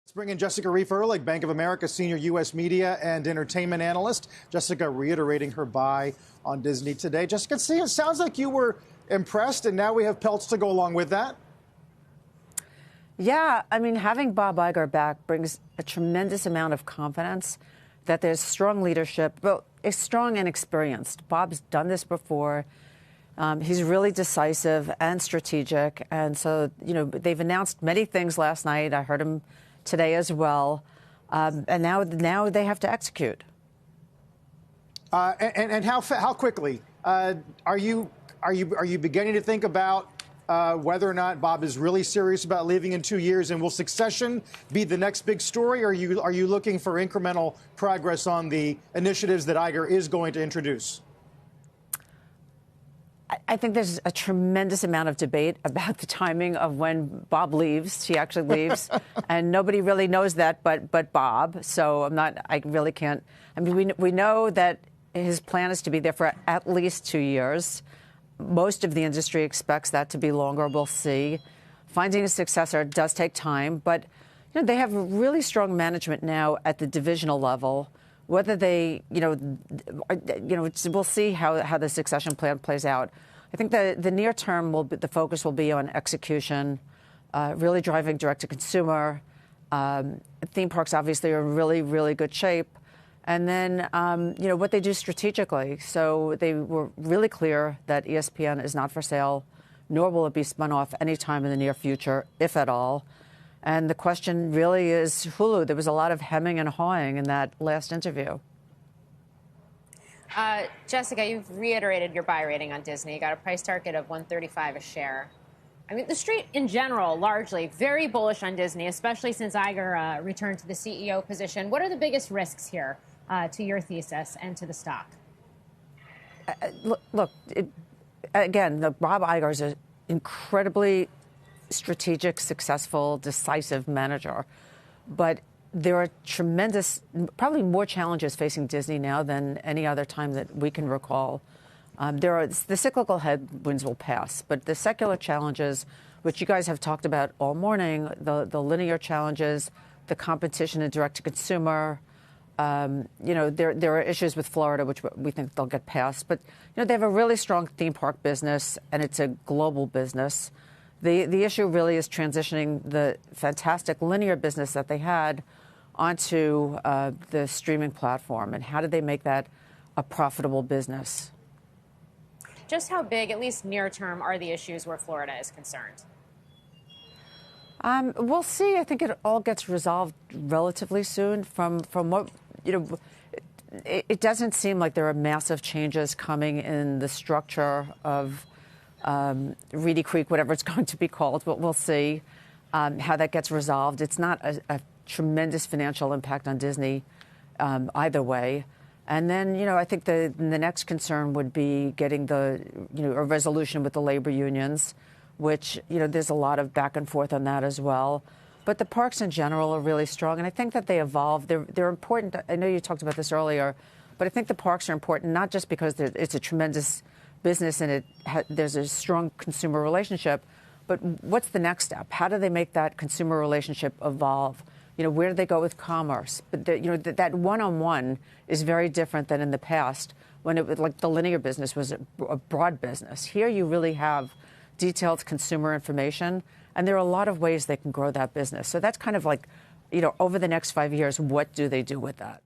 Let's bring in Jessica Reif Ehrlich, Bank of America senior U.S. media and entertainment analyst. Jessica reiterating her buy on Disney today. Jessica, it sounds like you were impressed, and now we have pelts to go along with that. Yeah, I mean, having Bob Iger back brings a tremendous amount of confidence that there's strong leadership, but it's strong and experienced. Bob's done this before. He's really decisive and strategic. And so, they've announced many things last night. I heard him today as well. And now they have to execute. And how quickly are you beginning to think about whether or not Bob is really serious about leaving in 2 years? And will succession be the next big story? Or are you looking for incremental progress on the initiatives that Iger is going to introduce? I think there's a tremendous amount of debate about the timing of when Bob leaves. He actually leaves, and nobody really knows that but Bob. So I really can't. I mean, we know that his plan is to be there for at least 2 years. Most of the industry expects that to be longer. We'll see. Finding a successor does take time, but they have really strong management now at the divisional level. Whether they, we'll see how the succession plan plays out. I think the near term the focus will be on execution, really driving direct to consumer. Theme parks obviously are in really, really good shape. And then, what they do strategically. So they were really clear that ESPN is not for sale, nor will it be spun off anytime in the near future, if at all. And the question really is Hulu. There was a lot of hemming and hawing in that last interview. Jessica, you've reiterated your buy rating on Disney. You got a price target of $135 a share. I mean, the street in general, largely, very bullish on Disney, especially since Iger returned to the CEO position. What are the biggest risks here to your thesis and to the stock? Look, again, Bob Iger is an incredibly strategic, successful, decisive manager. But there are probably more challenges facing Disney now than any other time that we can recall. The cyclical headwinds will pass, but the secular challenges, which you guys have talked about all morning, the linear challenges, the competition in direct-to-consumer, there are issues with Florida, which we think they'll get past. But, they have a really strong theme park business, and it's a global business. The issue really is transitioning the fantastic linear business that they had onto the streaming platform. And how did they make that a profitable business? Just how big, at least near term, are the issues where Florida is concerned? We'll see. I think it all gets resolved relatively soon. From what, it doesn't seem like there are massive changes coming in the structure of Reedy Creek, whatever it's going to be called, but we'll see how that gets resolved. It's not a tremendous financial impact on Disney either way. And then, I think the next concern would be getting a resolution with the labor unions, which, there's a lot of back and forth on that as well. But the parks in general are really strong, and I think that they evolve. They're important. I know you talked about this earlier, but I think the parks are important not just because it's a tremendous business and there's a strong consumer relationship, but what's the next step? How do they make that consumer relationship evolve? Where do they go with commerce? But that one-on-one is very different than in the past when it was like the linear business was a broad business. Here you really have detailed consumer information, and there are a lot of ways they can grow that business. So that's kind of like, over the next 5 years, what do they do with that?